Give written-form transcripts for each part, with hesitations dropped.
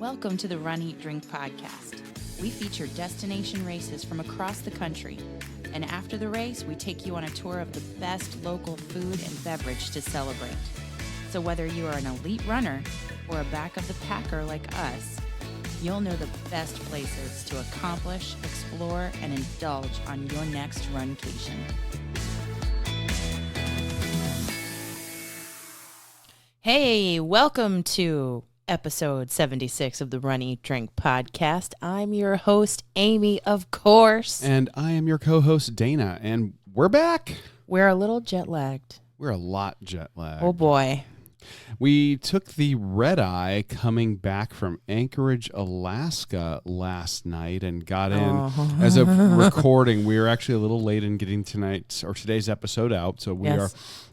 Welcome to the Run, Eat, Drink podcast. We feature destination races from across the country. And after the race, we take you on a tour of the best local food and beverage to celebrate. So whether you are an elite runner or a back of the packer like us, you'll know the best places to accomplish, explore, and indulge on your next runcation. Hey, welcome to episode 76 of the Run, Eat, Drink podcast. I'm your host, Amy, of course. And I am your co-host, Dana. And we're back. We're a little jet-lagged. We're a lot jet-lagged. Oh, boy. We took the red eye coming back from Anchorage, Alaska last night and got in. As of recording, we are actually a little late in getting today's episode out. So we are,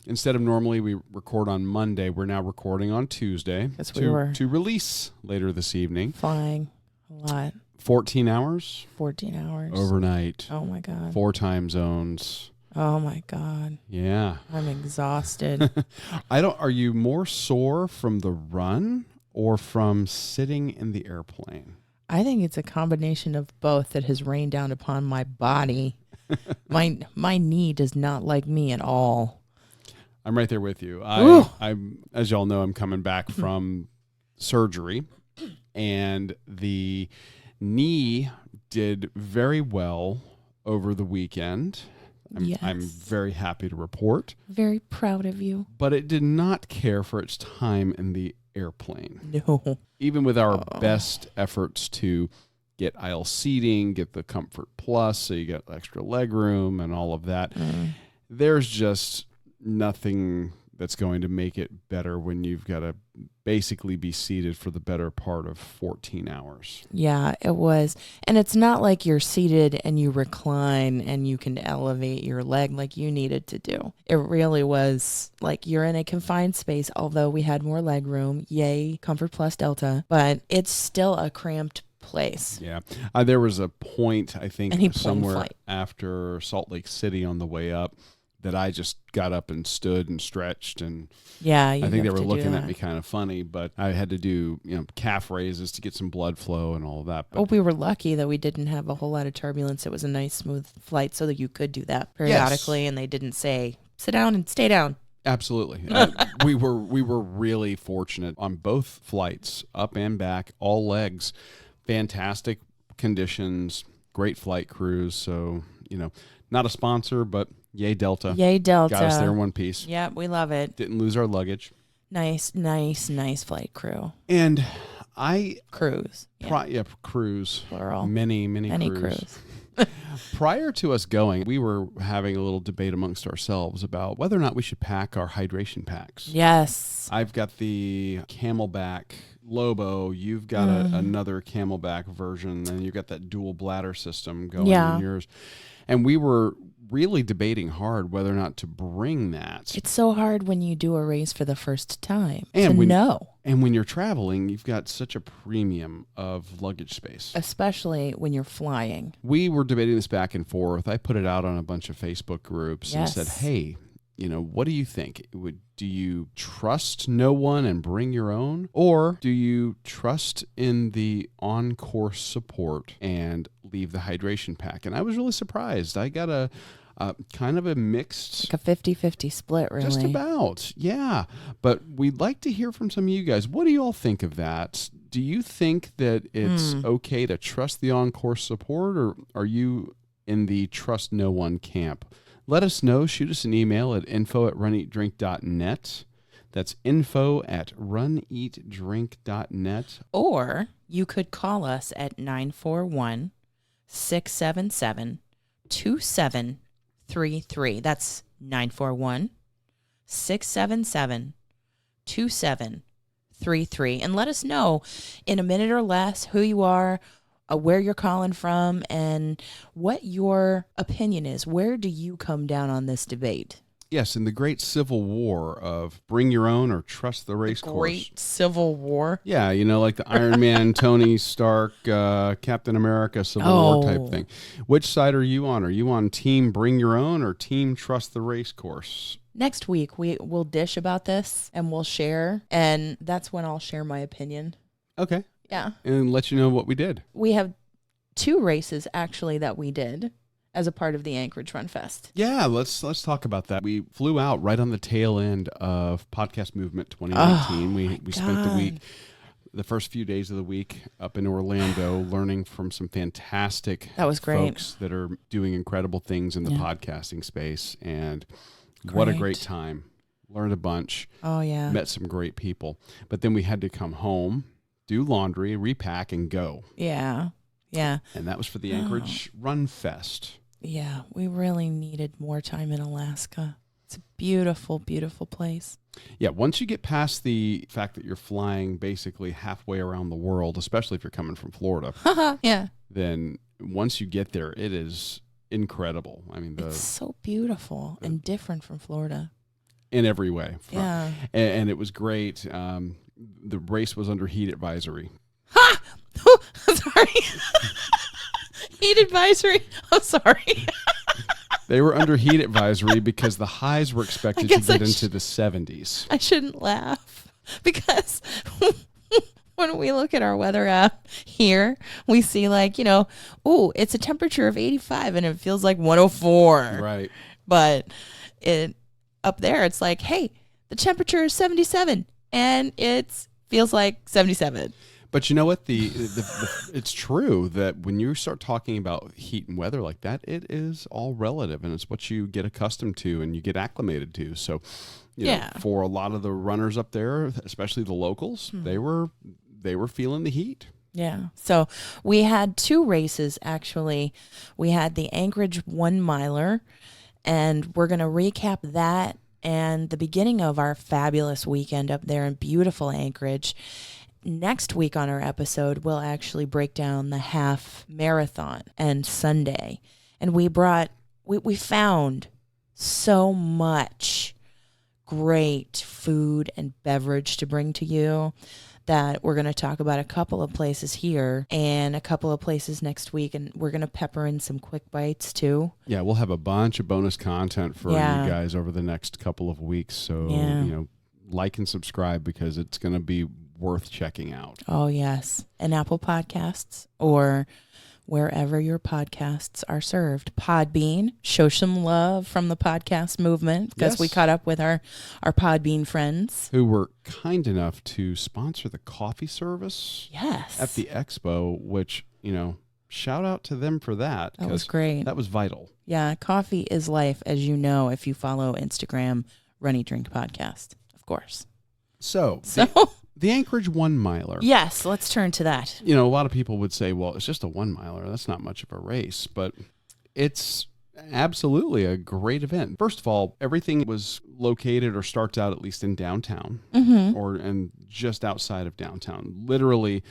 instead of normally we record on Monday, we're now recording on Tuesday to release later this evening. Flying a lot. 14 hours? 14 hours. Overnight. Oh, my God. 4 time zones. Oh, my God. Yeah. I'm exhausted. Are you more sore from the run or from sitting in the airplane? I think it's a combination of both that has rained down upon my body. My knee does not like me at all. I'm right there with you. I'm, as y'all know, I'm coming back from surgery, and the knee did very well over the weekend. I'm very happy to report. Very proud of you. But it did not care for its time in the airplane. No. Even with our best efforts to get aisle seating, get the Comfort Plus, so you get extra leg room and all of that, there's just nothing that's going to make it better when you've got to basically be seated for the better part of 14 hours. Yeah, it was. And it's not like you're seated and you recline and you can elevate your leg like you needed to do. It really was like you're in a confined space, although we had more leg room. Yay, Comfort Plus Delta. But it's still a cramped place. Yeah. There was a point, I think, somewhere after Salt Lake City on the way up, that I just got up and stood and stretched, and I think they were looking at me kind of funny, but I had to do calf raises to get some blood flow and all of that. But we were lucky that we didn't have a whole lot of turbulence. It was a nice smooth flight so that you could do that periodically, and they didn't say sit down and stay down. Absolutely. We were really fortunate on both flights, up and back, all legs, fantastic conditions, great flight crews. So, not a sponsor, but yay Delta. Yay Delta. Got us there in one piece. Yeah, we love it. Didn't lose our luggage. Nice flight crew. And Cruise. Cruise. Plural. Many crews. Prior to us going, we were having a little debate amongst ourselves about whether or not we should pack our hydration packs. Yes. I've got the Camelback Lobo. You've got another Camelback version, and you've got that dual bladder system going in yours. And we were really debating hard whether or not to bring that. It's so hard when you do a race for the first time And when you're traveling, you've got such a premium of luggage space. Especially when you're flying. We were debating this back and forth. I put it out on a bunch of Facebook groups and said, hey, what do you think? Do you trust no one and bring your own? Or do you trust in the on-course support and leave the hydration pack? And I was really surprised. I got a kind of a mixed... Like a 50-50 split, really. Just about, yeah. But we'd like to hear from some of you guys. What do you all think of that? Do you think that it's okay to trust the on-course support, or are you in the trust no one camp? Let us know. Shoot us an email at info@runeatdrink.net. That's info@runeatdrink.net. Or you could call us at 941-677-2733. That's 941-677-2733. And let us know in a minute or less who you are, where you're calling from, and what your opinion is. Where do you come down on this debate? Yes, in the great civil war of bring your own or trust the race course. Great civil war? Yeah, like the Iron Man, Tony Stark, Captain America civil war type thing. Which side are you on? Are you on team bring your own or team trust the race course? Next week, we will dish about this and we'll share, and that's when I'll share my opinion. Okay. Yeah. and let you know what we did. We have 2 races actually that we did as a part of the Anchorage RunFest. Yeah, let's talk about that. We flew out right on the tail end of Podcast Movement 2019. We spent the week, the first few days of the week up in Orlando, learning from some fantastic folks that are doing incredible things in the podcasting space. And what a great time. Learned a bunch. Oh, yeah. Met some great people. But then we had to come home, do laundry, repack, and go. Yeah. Yeah. And that was for the Anchorage RunFest. Yeah, we really needed more time in Alaska. It's a beautiful, beautiful place. Yeah, once you get past the fact that you're flying basically halfway around the world, especially if you're coming from Florida, then once you get there, it is incredible. I mean, it's so beautiful and different from Florida. In every way. Yeah. And it was great. The race was under heat advisory. Ha! Sorry. Heat advisory. Oh, sorry. They were under heat advisory because the highs were expected to get into the 70s. I shouldn't laugh because when we look at our weather app here, we see it's a temperature of 85 and it feels like 104. Right. But up there, it's like, hey, the temperature is 77 and it feels like 77. But you know what? It's true that when you start talking about heat and weather like that, it is all relative, and it's what you get accustomed to and you get acclimated to. So, you know, for a lot of the runners up there, especially the locals, they were feeling the heat. Yeah. So we had 2 races, actually. We had the Anchorage 1 miler, and we're going to recap that and the beginning of our fabulous weekend up there in beautiful Anchorage. Next week on our episode, we'll actually break down the half marathon and Sunday. And we found so much great food and beverage to bring to you that we're going to talk about a couple of places here and a couple of places next week. And we're going to pepper in some quick bites too. Yeah, we'll have a bunch of bonus content for you guys over the next couple of weeks. So, like and subscribe because it's going to be worth checking out. Oh, yes. And Apple Podcasts or wherever your podcasts are served. Podbean, show some love from the podcast movement because we caught up with our Podbean friends. Who were kind enough to sponsor the coffee service at the Expo, which, shout out to them for that. That was great. That was vital. Yeah, coffee is life, as you know, if you follow Instagram, Runny Drink Podcast, of course. So the Anchorage 1 miler. Yes, let's turn to that. A lot of people would say, well, it's just a 1 miler. That's not much of a race, but it's absolutely a great event. First of all, everything was located or starts out at least in downtown and just outside of downtown. Literally,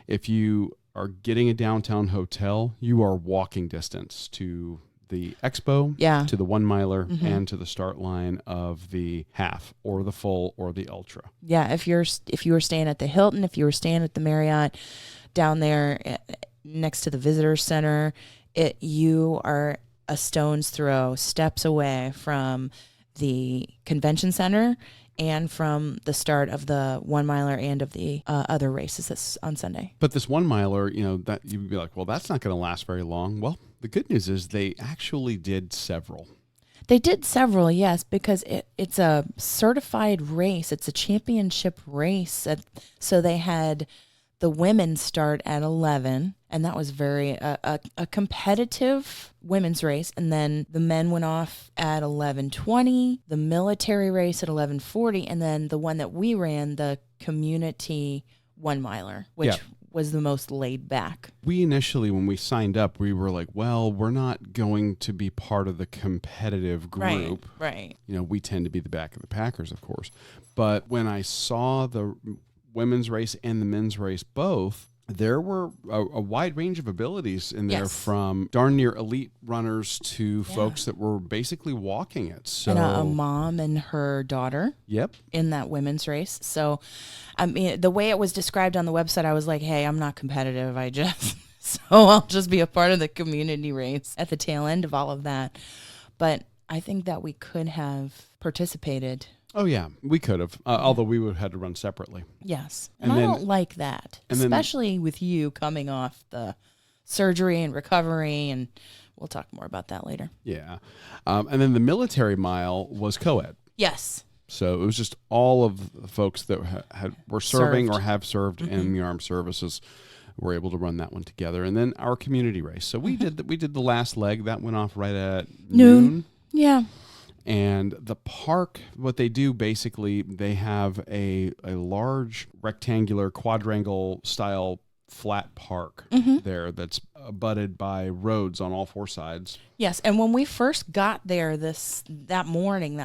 if you are getting a downtown hotel, you are walking distance to the Expo, to the 1 miler, and to the start line of the half or the full or the ultra. Yeah, if you were staying at the Hilton, if you were staying at the Marriott down there next to the visitor center, you are a stone's throw, steps away from the convention center and from the start of the 1 miler and of the other races that's on Sunday. But this 1 miler, that you'd be like, well, that's not going to last very long. Well, the good news is they actually did several. They did several, yes, because it's a certified race. It's a championship race. So they had the women start at 11, and that was very a competitive women's race. And then the men went off at 11:20, the military race at 11:40, and then the one that we ran, the community 1 miler, which was the most laid back. We initially, when we signed up, we were like, well, we're not going to be part of the competitive group. Right. We tend to be the back of the packers, of course. But when I saw the women's race and the men's race both, there were a wide range of abilities in there, from darn near elite runners to folks that were basically walking it. So, and a mom and her daughter in that women's race. So, I mean, the way it was described on the website, I was like, hey, I'm not competitive. So I'll just be a part of the community race at the tail end of all of that. But I think that we could have participated Oh, yeah. We could have, although we would have had to run separately. Yes. And I don't like that, especially with you coming off the surgery and recovery, and we'll talk more about that later. Yeah. And then the military mile was co-ed. Yes. So it was just all of the folks that were serving or have served in the armed services were able to run that one together. And then our community race. So we did the last leg. That went off right at noon. Yeah. And the park, what they do basically, they have a large rectangular quadrangle style flat park there that's abutted by roads on all four sides. Yes, and when we first got there that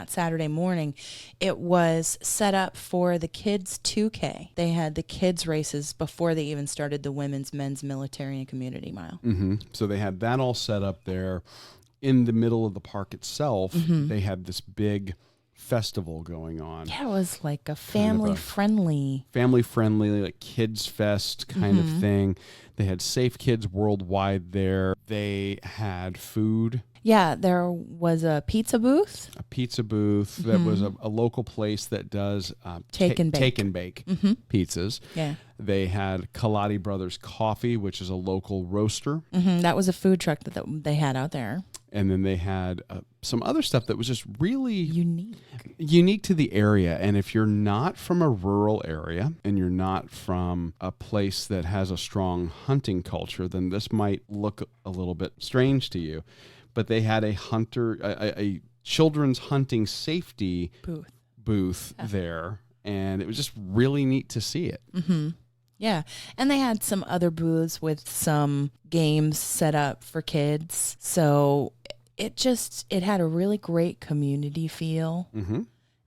Saturday morning, it was set up for the kids 2K. They had the kids races before they even started the women's, men's, military, and community mile. So they had that all set up there. In the middle of the park itself, they had this big festival going on. Yeah, it was like a family-friendly, like kids fest kind of thing. They had Safe Kids Worldwide there. They had food. Yeah, there was a pizza booth. That was a local place that does take and bake pizzas. Yeah. They had Kaladi Brothers Coffee, which is a local roaster. That was a food truck that they had out there. And then they had some other stuff that was just really unique to the area. And if you're not from a rural area and you're not from a place that has a strong hunting culture, then this might look a little bit strange to you. But they had a children's hunting safety booth there, and it was just really neat to see it. Yeah, and they had some other booths with some games set up for kids. So it had a really great community feel.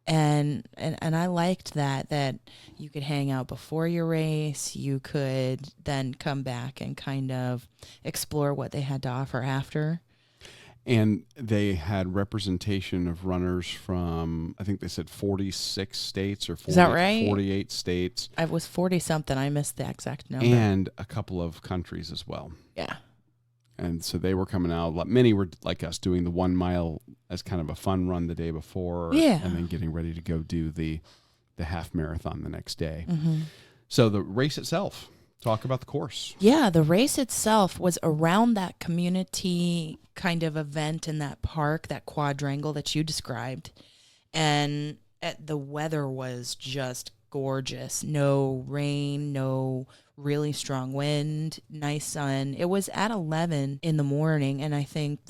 And I liked that you could hang out before your race. You could then come back and kind of explore what they had to offer after. And they had representation of runners from, I think they said 46 states or 40, is that right? 48 states. I was 40-something. I missed the exact number. And a couple of countries as well. Yeah. And so they were coming out. Many were like us doing the 1 mile as kind of a fun run the day before. Yeah. And then getting ready to go do the half marathon the next day. So the race itself. Talk about the course. Yeah, the race itself was around that community kind of event in that park, that quadrangle that you described. And the weather was just gorgeous. No rain, no really strong wind, nice sun. It was at 11 in the morning, and I think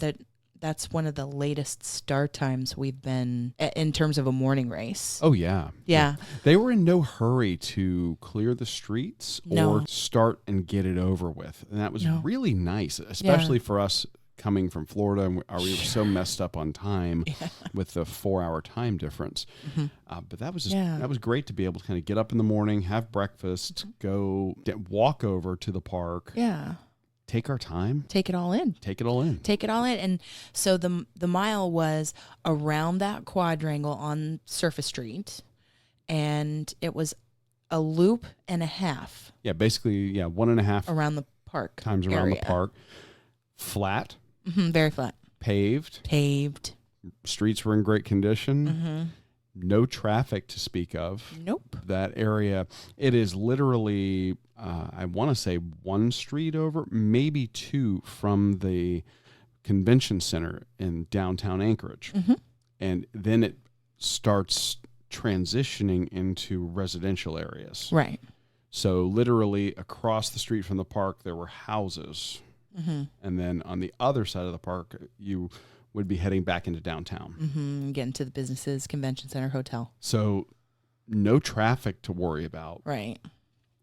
that's one of the latest start times we've been in terms of a morning race. Oh, yeah. Yeah. They were in no hurry to clear the streets or start and get it over with. And that was really nice, especially for us coming from Florida. And we were so messed up on time with the 4-hour time difference. But that was that was great to be able to kind of get up in the morning, have breakfast, go walk over to the park. Yeah. Take our time. Take it all in. And so the mile was around that quadrangle on Surface Street, and it was a loop and a half. Yeah, basically, 1.5 around the park. Times around the park. Flat. Very flat. Paved. Streets were in great condition. No traffic to speak of. Nope. That area, it is literally, I want to say 1 street over, maybe 2 from the convention center in downtown Anchorage. And then it starts transitioning into residential areas. Right. So literally across the street from the park, there were houses. And then on the other side of the park, you would be heading back into downtown. Getting to the businesses, convention center, hotel. So no traffic to worry about. Right.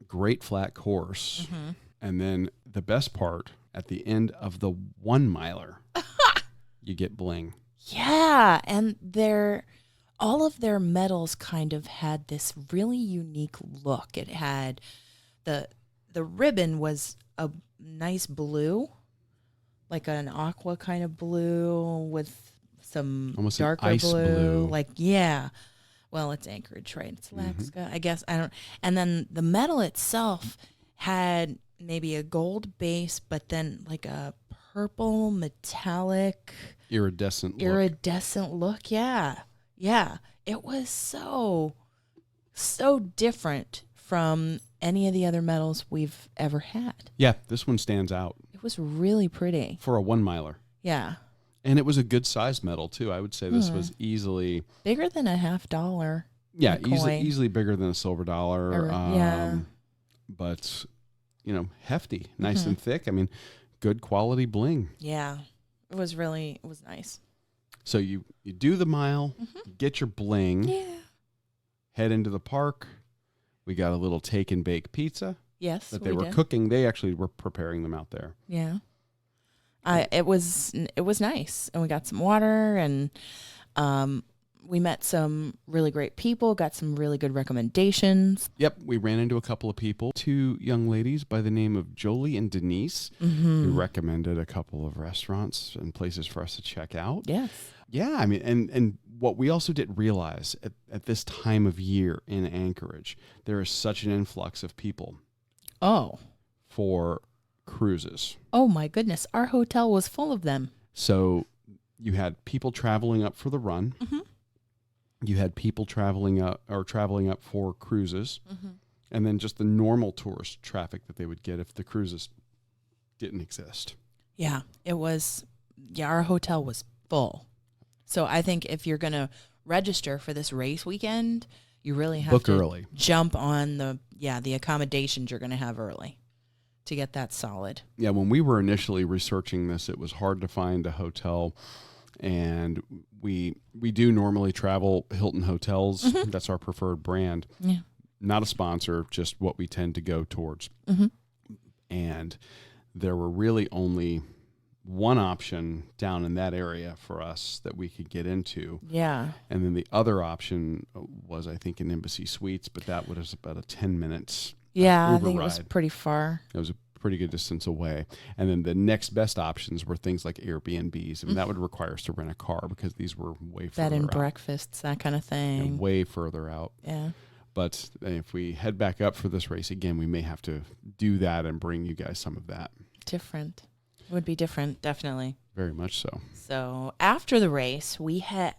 Great flat course. And then the best part, at the end of the 1 miler, you get bling. Yeah. And all of their medals kind of had this really unique look. It had the ribbon was a nice blue, like an aqua kind of blue with some almost darker ice blue. Like, yeah. Well, it's Anchorage, right? It's Alaska. I guess. I don't. And then the medal itself had maybe a gold base, but then like a purple metallic iridescent look. Yeah. it was so different from any of the other medals we've ever had. Yeah, this one stands out. It was really pretty. For a 1 miler. Yeah. And it was a good size medal, too. I would say this was easily... bigger than a $50. Yeah, easily bigger than a silver dollar. Yeah. But, hefty, nice and thick. I mean, good quality bling. Yeah. It was nice. So you do the mile, get your bling, head into the park. We got a little take and bake pizza. Yes, that they were cooking. They actually were preparing them out there. Yeah. It was nice, and we got some water, and we met some really great people, got some really good recommendations. Yep, we ran into a couple of people, 2 young ladies by the name of Jolie and Denise, who recommended a couple of restaurants and places for us to check out. Yes. Yeah, I mean, and what we also didn't realize at this time of year in Anchorage, there is such an influx of people. Oh. For cruises. Oh my goodness, our hotel was full of them. So you had people traveling up for the run. You had people traveling up for cruises, and then just the normal tourist traffic that they would get if the cruises didn't exist. Yeah, our hotel was full. So I think if you're going to register for this race weekend, you really have to early. Jump on the accommodations you're going to have early to get that solid. Yeah, when we were initially researching this, it was hard to find a hotel, and we do normally travel Hilton Hotels. That's our preferred brand. Yeah. Not a sponsor, just what we tend to go towards. And there were really only one option down in that area for us that we could get into. Yeah. And then the other option was, I think, an Embassy Suites, but that was about a 10 minutes Yeah, Uber I think ride. it was pretty far. It was a pretty good distance away. And then the next best options were things like Airbnbs. I mean, that would require us to rent a car because these were way further out. Bed and breakfasts, that kind of thing. And way further out. Yeah. But if we head back up for this race again, we may have to do that and bring you guys some of that. Different. It would be different, definitely. Very much so. So after the race, we had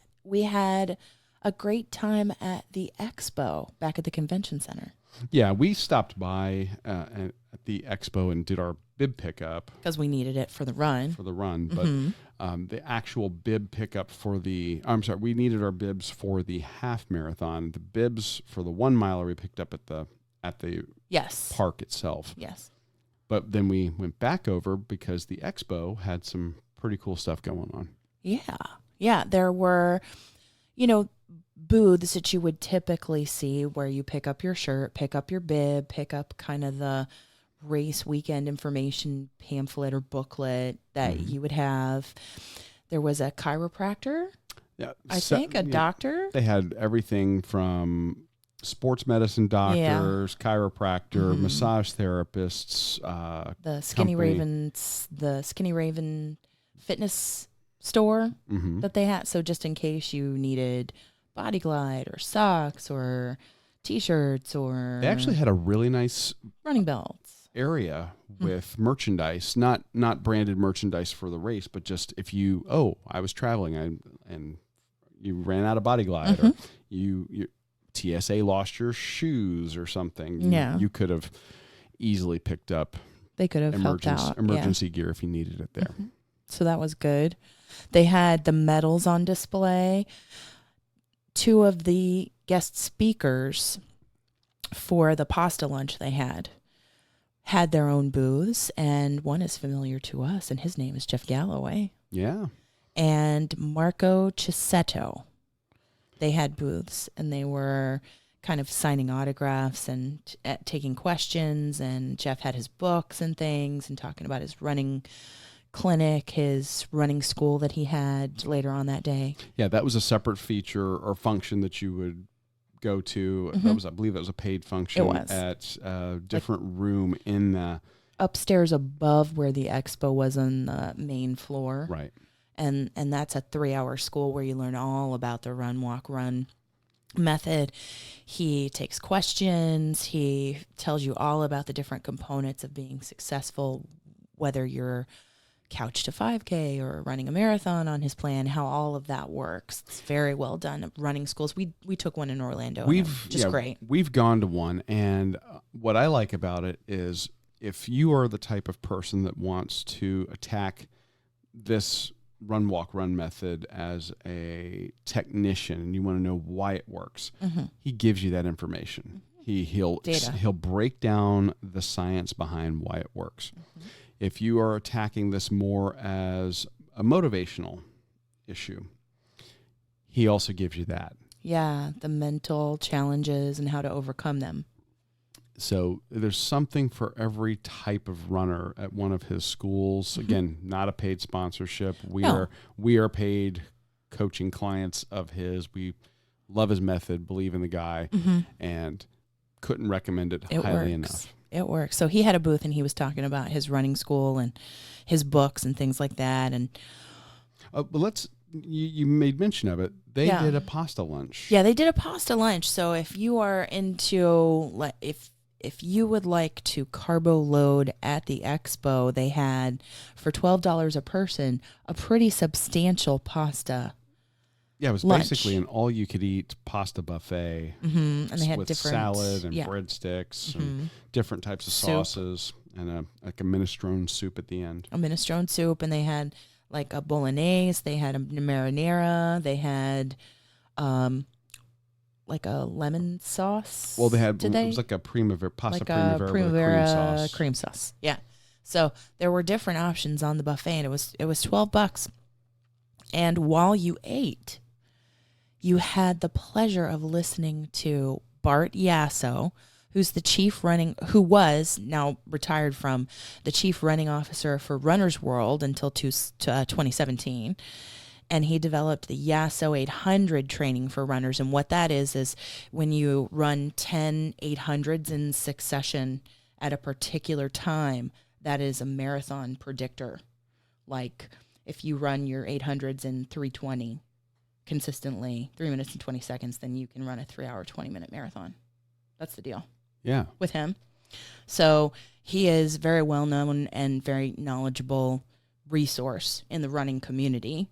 a great time at the Expo back at the convention center. Yeah, we stopped by at the Expo and did our bib pickup. Because we needed it for the run. But the actual bib pickup we needed our bibs for the half marathon. The bibs for the 1 miler we picked up at the park itself. Yes. But then we went back over because the Expo had some pretty cool stuff going on. Yeah. Yeah, there were, booths that you would typically see where you pick up your shirt, pick up your bib, pick up kind of the race weekend information pamphlet or booklet that you would have. There was a chiropractor, I think, a doctor. They had everything from sports medicine doctors, chiropractor, massage therapists, the Skinny Raven fitness store that they had. So just in case you needed Body Glide or socks or T-shirts or... They actually had a really nice... running belts. ...area with merchandise, not branded merchandise for the race, but just if I was traveling and you ran out of Body Glide or you TSA lost your shoes or something, you could have easily picked up... They could have helped out. Emergency gear if you needed it there. So that was good. They had the medals on display. 2 of the guest speakers for the pasta lunch they had their own booths, and one is familiar to us, and his name is Jeff Galloway. Yeah. And Marko Cheseto. They had booths, and they were kind of signing autographs and taking questions, and Jeff had his books and things and talking about his running clinic, his running school that he had later on that day. Yeah, that was a separate feature or function that you would go to. I believe that was a paid function. It was. At a different room in the... upstairs above where the Expo was on the main floor. Right. And that's a 3-hour school where you learn all about the run, walk, run method. He takes questions. He tells you all about the different components of being successful, whether you're Couch to 5K or running a marathon on his plan, how all of that works. It's very well done at running schools. We took one in Orlando. Great. We've gone to one, and what I like about it is if you are the type of person that wants to attack this run, walk, run method as a technician and you want to know why it works, he gives you that information. He'll break down the science behind why it works. If you are attacking this more as a motivational issue, he also gives you that. Yeah, the mental challenges and how to overcome them. So there's something for every type of runner at one of his schools. Again, not a paid sponsorship. We are paid coaching clients of his. We love his method, believe in the guy, and couldn't recommend it highly enough. It works. So he had a booth and he was talking about his running school and his books and things like that. And but you made mention of it. They did a pasta lunch. Yeah, they did a pasta lunch. So if you are into, if you would like to carbo load at the Expo, they had for $12 a person a pretty substantial pasta. Yeah, it was lunch. Basically an all-you-could-eat pasta buffet, and they had with different salad and breadsticks and different types of sauces and a minestrone soup at the end. A minestrone soup, and they had like a bolognese, they had a marinara, they had like a lemon sauce. Well, they had it was like a primavera cream sauce. Yeah, so there were different options on the buffet, and it was $12. And while you ate, you had the pleasure of listening to Bart Yasso, who was now retired from the chief running officer for Runner's World until 2017. And he developed the Yasso 800 training for runners. And what that is when you run 10 800s in succession at a particular time, that is a marathon predictor. Like if you run your 800s in 3:20 consistently, 3 minutes and 20 seconds, then you can run a 3-hour, 20-minute marathon. That's the deal. Yeah. With him. So he is very well known and very knowledgeable resource in the running community.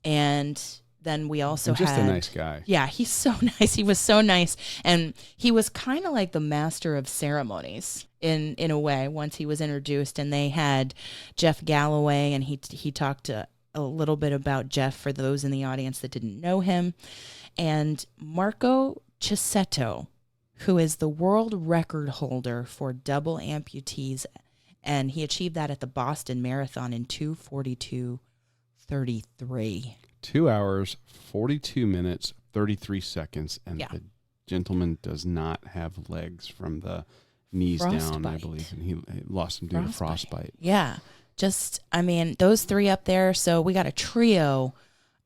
And then we also just a nice guy. Yeah, he's so nice. He was so nice. And he was kind of like the master of ceremonies in a way once he was introduced. And they had Jeff Galloway, and he talked a little bit about Jeff for those in the audience that didn't know him. And Marko Cheseto, who is the world record holder for double amputees. And he achieved that at the Boston Marathon in 2:42:33. 2 hours, 42 minutes, 33 seconds, and the gentleman does not have legs from the knees down, I believe, and he lost them due to frostbite. Yeah, those three up there. So we got a trio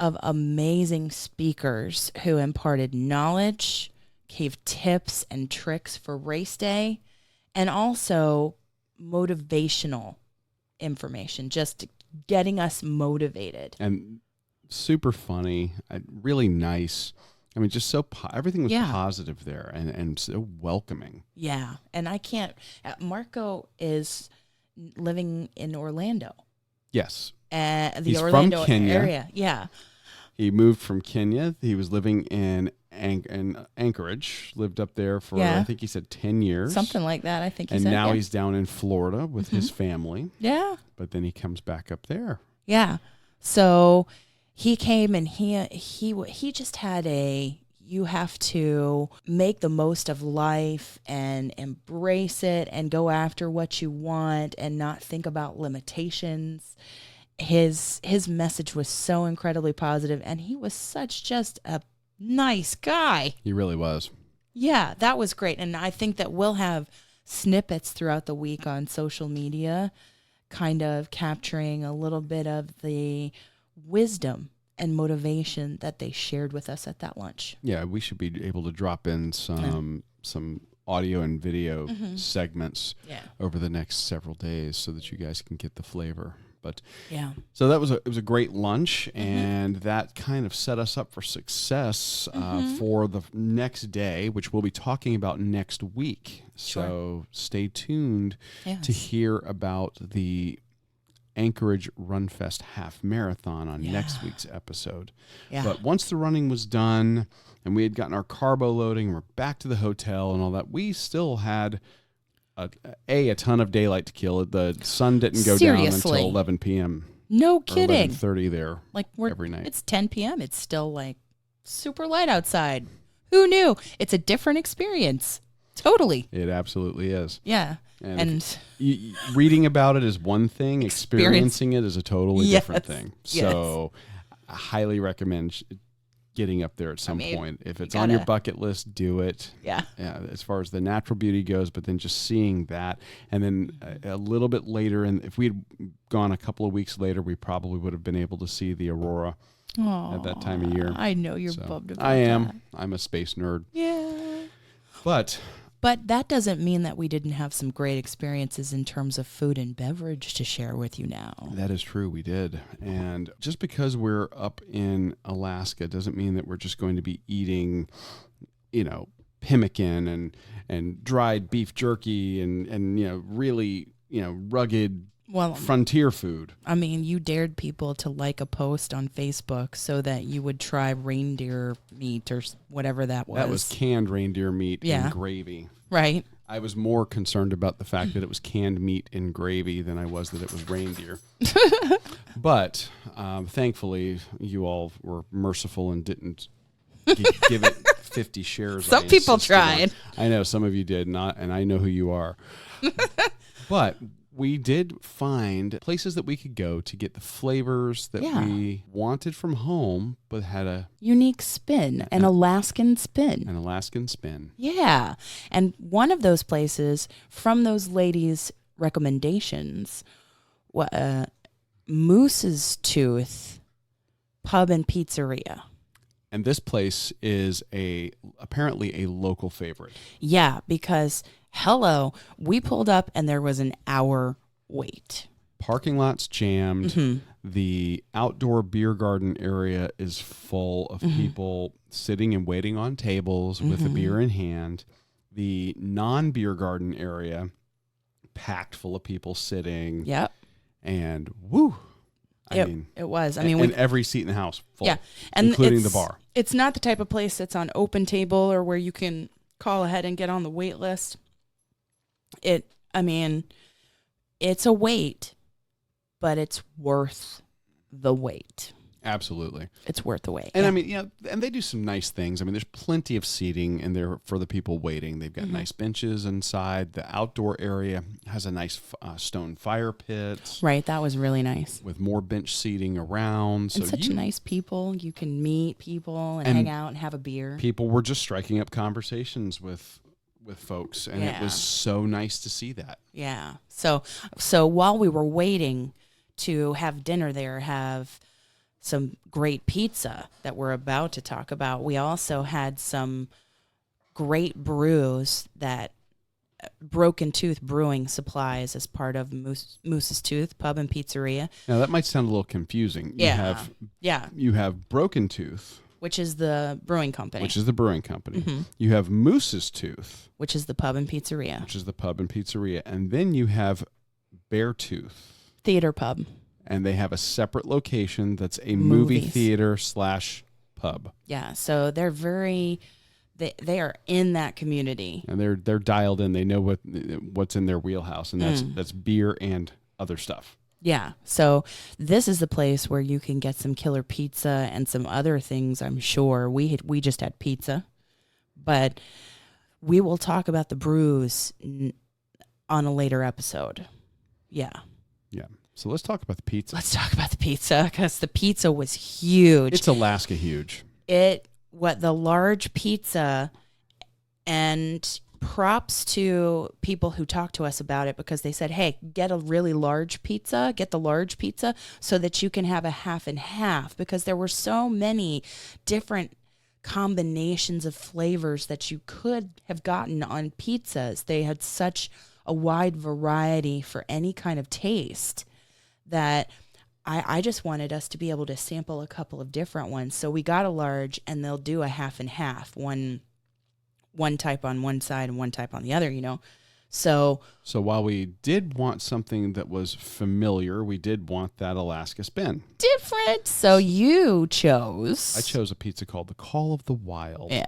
of amazing speakers who imparted knowledge, gave tips and tricks for race day, and also motivational information, just getting us motivated. And super funny, really nice. I mean, just everything was positive there and so welcoming. Yeah. And Marko is living in Orlando. Yes. He's Orlando from Kenya. area. Yeah. He moved from Kenya. He was living in Anchorage, lived up there for, I think he said 10 years. Something like that, I think he said. And now he's down in Florida with his family. Yeah. But then he comes back up there. Yeah. So he came and he just had you have to make the most of life and embrace it and go after what you want and not think about limitations. His message was so incredibly positive, and he was such just a nice guy. He really was. Yeah, that was great. And I think that we'll have snippets throughout the week on social media kind of capturing a little bit of the wisdom and motivation that they shared with us at that lunch. Yeah, we should be able to drop in some audio and video segments over the next several days so that you guys can get the flavor. But so it was a great lunch, and that kind of set us up for success for the next day, which we'll be talking about next week. Sure. So stay tuned to hear about the Anchorage RunFest half marathon on next week's episode. Yeah. But once the running was done and we had gotten our carbo loading, we're back to the hotel and all that, we still had a ton of daylight to kill. The sun didn't go down until 11 p.m. No kidding. 11:30 there. Like every night. It's 10 p.m. It's still like super light outside. Who knew? It's a different experience. Totally. It absolutely is. Yeah. And reading about it is one thing. Experiencing it is a totally different thing. Yes. So I highly recommend getting up there at some point. If it's on your bucket list, do it. Yeah. As far as the natural beauty goes, but then just seeing that. And then a little bit later, and if we had gone a couple of weeks later, we probably would have been able to see the aurora at that time of year. I know you're bummed about that. I am. I'm a space nerd. Yeah. But that doesn't mean that we didn't have some great experiences in terms of food and beverage to share with you now. That is true. We did. And just because we're up in Alaska doesn't mean that we're just going to be eating, pemmican and dried beef jerky and really, rugged frontier food. I mean, you dared people to like a post on Facebook so that you would try reindeer meat or whatever that was. That was canned reindeer meat and gravy. Right. I was more concerned about the fact that it was canned meat in gravy than I was that it was reindeer. But thankfully, you all were merciful and didn't give it 50 shares. Some people tried. I know some of you did not, and I know who you are. But we did find places that we could go to get the flavors that we wanted from home, but had a unique spin, an Alaskan spin. An Alaskan spin. Yeah. And one of those places from those ladies' recommendations, Moose's Tooth Pub and Pizzeria. And this place is apparently a local favorite. Yeah, because we pulled up and there was an hour wait. Parking lot's jammed. Mm-hmm. The outdoor beer garden area is full of people sitting and waiting on tables with a beer in hand. The non-beer garden area packed full of people sitting. Yep. And woo. It was. And every seat in the house full. Yeah. And including the bar. It's not the type of place that's on open table or where you can call ahead and get on the wait list. It's a wait, but it's worth the wait. Absolutely. It's worth the wait. And and they do some nice things. There's plenty of seating in there for the people waiting. They've got nice benches inside. The outdoor area has a nice stone fire pit. Right. That was really nice. With more bench seating around. And such nice people. You can meet people and hang out and have a beer. People were just striking up conversations with folks, and it was so nice to see that. Yeah. So while we were waiting to have dinner there, have some great pizza that we're about to talk about, we also had some great brews that Broken Tooth Brewing supplies as part of Moose's Tooth Pub and Pizzeria. Now that might sound a little confusing. You have Broken Tooth, which is the brewing company. Mm-hmm. You have Moose's Tooth, which is the pub and pizzeria. And then you have Beartooth Theater Pub. And they have a separate location that's a movie theater / pub. Yeah, so they're they are in that community. And they're dialed in. They know what's in their wheelhouse, and that's beer and other stuff. Yeah, so this is the place where you can get some killer pizza and some other things, I'm sure. We just had pizza, but we will talk about the brews on a later episode. Yeah. Yeah. So let's talk about the pizza. Let's talk about the pizza, because the pizza was huge. It's Alaska huge. The large pizza, and props to people who talked to us about it, because they said, hey, get the large pizza so that you can have a half and half, because there were so many different combinations of flavors that you could have gotten on pizzas. They had such a wide variety for any kind of taste that I just wanted us to be able to sample a couple of different ones. So we got a large, and they'll do a half and half, one type on one side and one type on the other, So while we did want something that was familiar, we did want that Alaska spin. different. So you chose. I chose a pizza called the Call of the Wild. Yeah.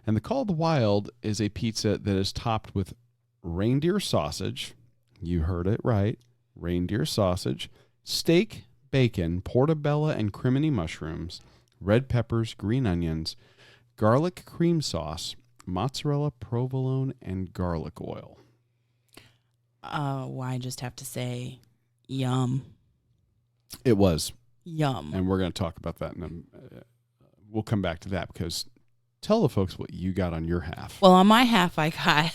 And the Call of the Wild is a pizza that is topped with reindeer sausage. You heard it right. Reindeer sausage, steak, bacon, portobello and crimini mushrooms, red peppers, green onions, garlic cream sauce, mozzarella, provolone, and garlic oil. I just have to say, yum. It was. Yum. And we're going to talk about that. We'll come back to that because tell the folks what you got on your half. Well, on my half, I got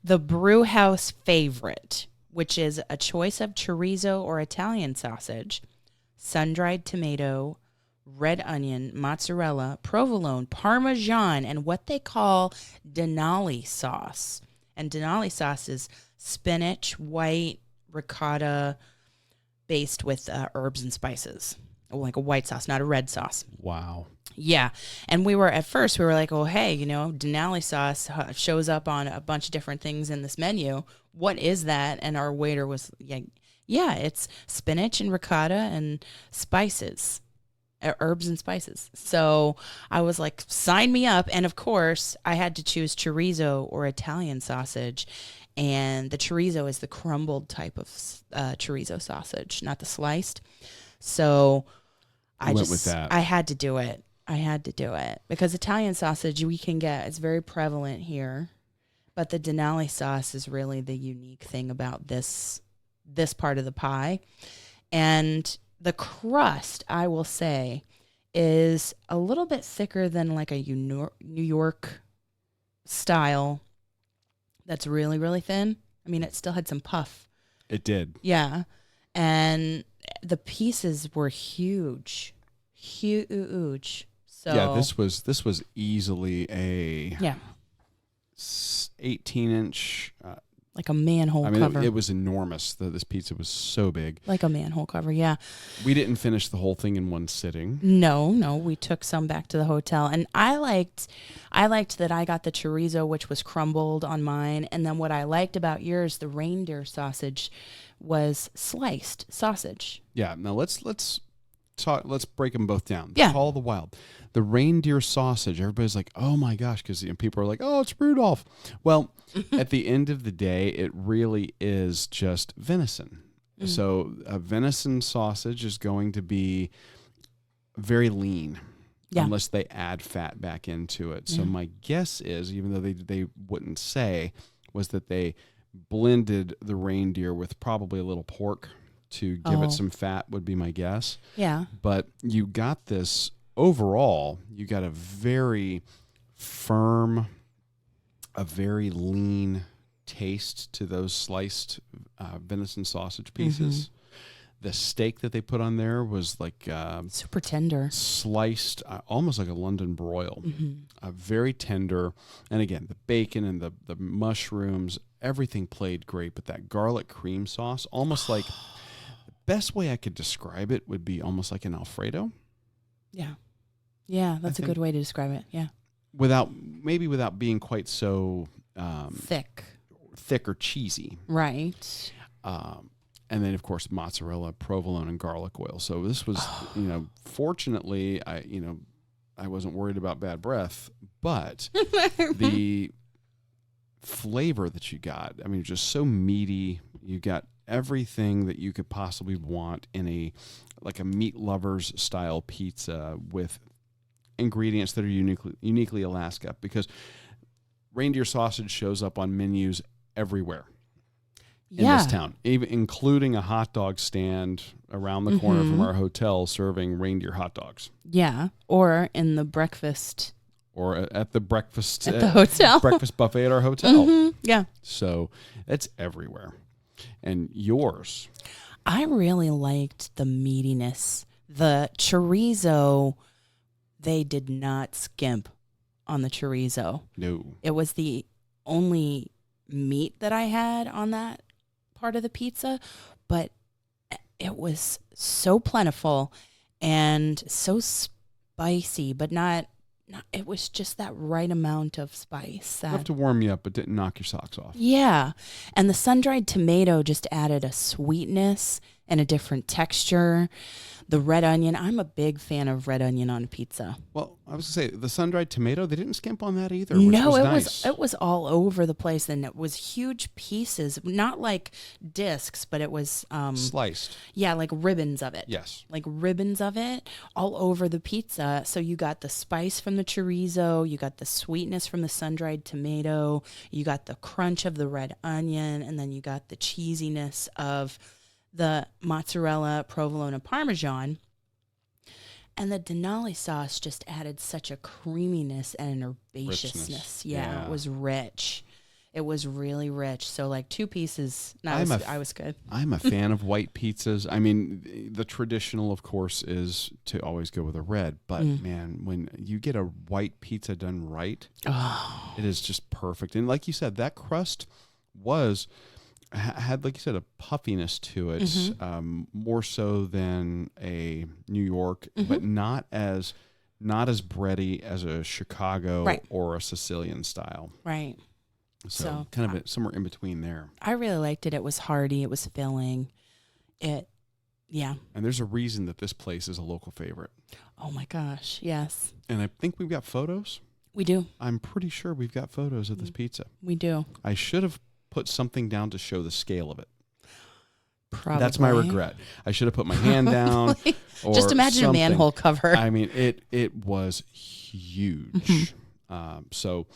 the Brew House favorite, which is a choice of chorizo or Italian sausage, sun-dried tomato, red onion, mozzarella, provolone, parmesan, and what they call Denali sauce. And Denali sauce is spinach, white, ricotta, based with herbs and spices. Like a white sauce, not a red sauce. Wow. Yeah. And we were like, oh, hey, Denali sauce shows up on a bunch of different things in this menu. What is that? And our waiter was like, yeah, it's spinach and ricotta and spices. Herbs and spices. So I was like, sign me up. And of course, I had to choose chorizo or Italian sausage. And the chorizo is the crumbled type of chorizo sausage, not the sliced. So I went with that. I had to do it. Because Italian sausage we can get, it's very prevalent here. But the Denali sauce is really the unique thing about this part of the pie. And the crust, I will say, is a little bit thicker than like a New York style that's really, really thin. I mean, it still had some puff. It did. Yeah. And the pieces were huge. Huge. So yeah, this was easily a 18-inch like a manhole cover. It was enormous. This pizza was so big. Like a manhole cover, yeah. We didn't finish the whole thing in one sitting. No, we took some back to the hotel. And I liked that I got the chorizo, which was crumbled on mine. And then what I liked about yours, the reindeer sausage, was sliced sausage. Yeah, now let's break them both down. Yeah. Call of the Wild. The reindeer sausage, everybody's like, oh my gosh, because people are like, oh, it's Rudolph. Well, at the end of the day, it really is just venison. Mm. So a venison sausage is going to be very lean unless they add fat back into it. So my guess is, even though they wouldn't say, was that they blended the reindeer with probably a little pork to give it some fat would be my guess. Yeah. But you got this overall, you got a very firm, a very lean taste to those sliced venison sausage pieces. Mm-hmm. The steak that they put on there was like super tender, sliced, almost like a London broil. Mm-hmm. Very tender. And again, the bacon and the mushrooms, everything played great. But that garlic cream sauce, almost like the best way I could describe it would be almost like an Alfredo. Yeah. Yeah, that's a good way to describe it. Yeah. Without being quite so thick or cheesy. Right. And then, of course, mozzarella, provolone, and garlic oil. So this was, fortunately, I wasn't worried about bad breath, but the flavor that you got, just so meaty. You got everything that you could possibly want in a meat lovers style pizza with ingredients that are uniquely Alaska, because reindeer sausage shows up on menus everywhere. In this town, even including a hot dog stand around the corner from our hotel serving reindeer hot dogs. Yeah, or in the breakfast. Or at the breakfast at the hotel. Breakfast buffet at our hotel. Mm-hmm. Yeah. So it's everywhere. And yours? I really liked the meatiness. The chorizo, they did not skimp on the chorizo. No. It was the only meat that I had on that part of the pizza, but it was so plentiful and so spicy, but not it was just that right amount of spice. Enough to warm you up, but didn't knock your socks off. Yeah. And the sun-dried tomato just added a sweetness and a different texture. The red onion, I'm a big fan of red onion on pizza. Well, I was going to say, the sun-dried tomato, they didn't skimp on that either, No, nice. it was all over the place, and it was huge pieces, not like discs, but it was sliced. Yeah, like ribbons of it. Yes. Like ribbons of it all over the pizza. So you got the spice from the chorizo, you got the sweetness from the sun-dried tomato, you got the crunch of the red onion, and then you got the cheesiness of the mozzarella, provolone, and Parmesan. And the Denali sauce just added such a creaminess and an herbaceousness. Yeah, it was rich. It was really rich. So like 2 pieces, I was good. I'm a fan of white pizzas. I mean, the traditional, of course, is to always go with a red. But man, when you get a white pizza done right, it is just perfect. And like you said, that crust had, like you said, a puffiness to it, more so than a New York, but not as bready as a Chicago or a Sicilian style. Right. So kind of somewhere in between there. I really liked it. It was hearty. It was filling. Yeah. And there's a reason that this place is a local favorite. Oh my gosh, yes. And I think we've got photos. We do. I'm pretty sure we've got photos of this pizza. We do. I should have put something down to show the scale of it. Probably. That's my regret. I should have put my hand down. Or just imagine something. a manhole cover. I mean, it was huge. So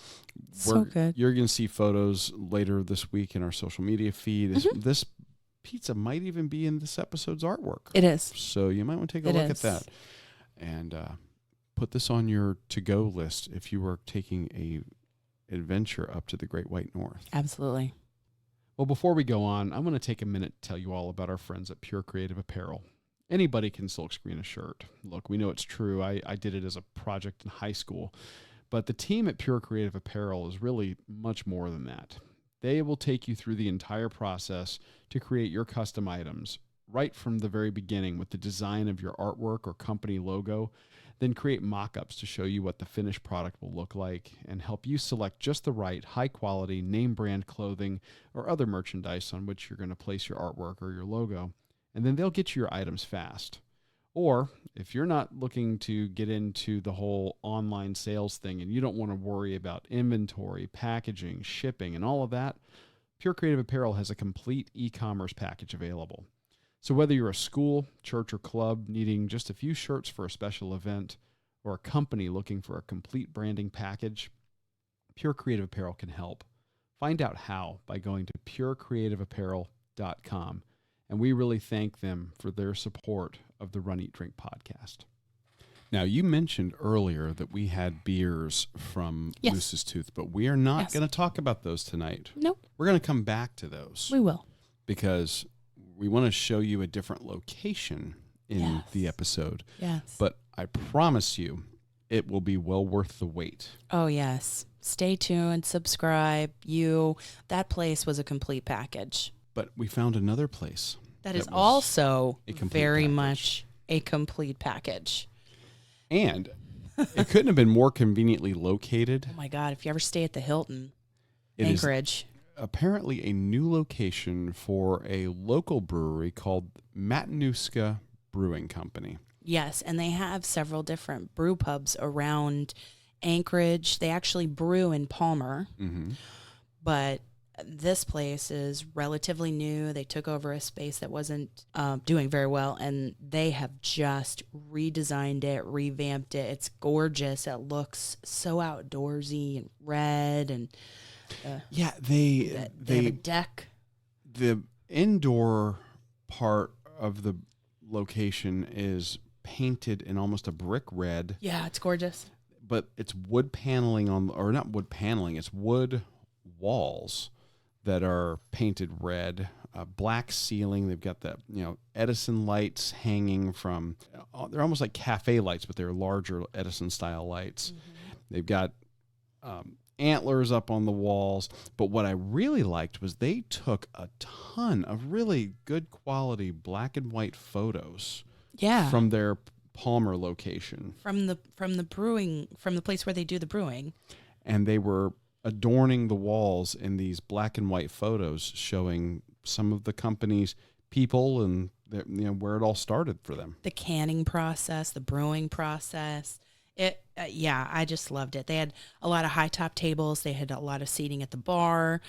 good. You're going to see photos later this week in our social media feed. This pizza might even be in this episode's artwork. It is. So you might want to take a look at that. And put this on your to-go list if you are taking a adventure up to the Great White North. Absolutely. Well, before we go on, I'm going to take a minute to tell you all about our friends at Pure Creative Apparel. Anybody can silkscreen a shirt. Look, we know it's true. I did it as a project in high school. But the team at Pure Creative Apparel is really much more than that. They will take you through the entire process to create your custom items, right from the very beginning with the design of your artwork or company logo, then create mock-ups to show you what the finished product will look like and help you select just the right high-quality name brand clothing or other merchandise on which you're going to place your artwork or your logo. And then they'll get you your items fast. Or if you're not looking to get into the whole online sales thing and you don't want to worry about inventory, packaging, shipping, and all of that, Pure Creative Apparel has a complete e-commerce package available. So whether you're a school, church, or club needing just a few shirts for a special event, or a company looking for a complete branding package, Pure Creative Apparel can help. Find out how by going to purecreativeapparel.com. And we really thank them for their support of the Run, Eat, Drink podcast. Now, you mentioned earlier that we had beers from Moose's Tooth, but we are not going to talk about those tonight. No. We're going to come back to those. We will. Because we want to show you a different location in the episode. Yes. But I promise you, it will be well worth the wait. Oh, yes. Stay tuned, subscribe. That place was a complete package. But we found another place. That is also very package. much a complete package. And it couldn't have been more conveniently located. Oh, my God. If you ever stay at the Hilton, It Anchorage. Apparently a new location for a local brewery called Matanuska Brewing Company. Yes, and they have several different brew pubs around Anchorage. They actually brew in Palmer, but this place is relatively new. They took over a space that wasn't doing very well, and they have just redesigned it, revamped it. It's gorgeous. It looks so outdoorsy and red, and they have a deck. The indoor part of the location is painted in almost a brick red. Yeah, it's gorgeous. But it's wood paneling or not wood paneling, it's wood walls that are painted red, black ceiling. They've got the Edison lights hanging from, they're almost like cafe lights, but they're larger Edison style lights. They've got antlers up on the walls. But what I really liked was they took a ton of really good quality black and white photos from their Palmer location. From the place where they do the brewing. And they were adorning the walls in these black and white photos showing some of the company's people and where it all started for them. The canning process, the brewing process. I just loved it. They had a lot of high top tables. They had a lot of seating at the bar.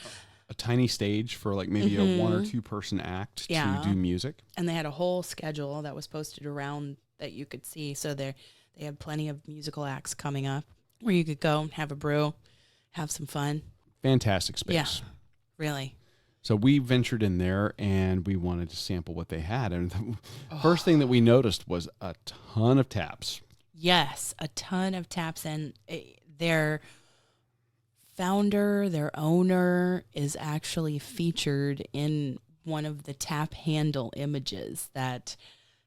A tiny stage for like maybe a 1 or 2 person act to do music. And they had a whole schedule that was posted around that you could see. So they had plenty of musical acts coming up where you could go and have a brew, have some fun. Fantastic space. Yeah, really. So we ventured in there and we wanted to sample what they had. And the first thing that we noticed was a ton of taps. Yes, a ton of taps. And their founder, their owner, is actually featured in one of the tap handle images, that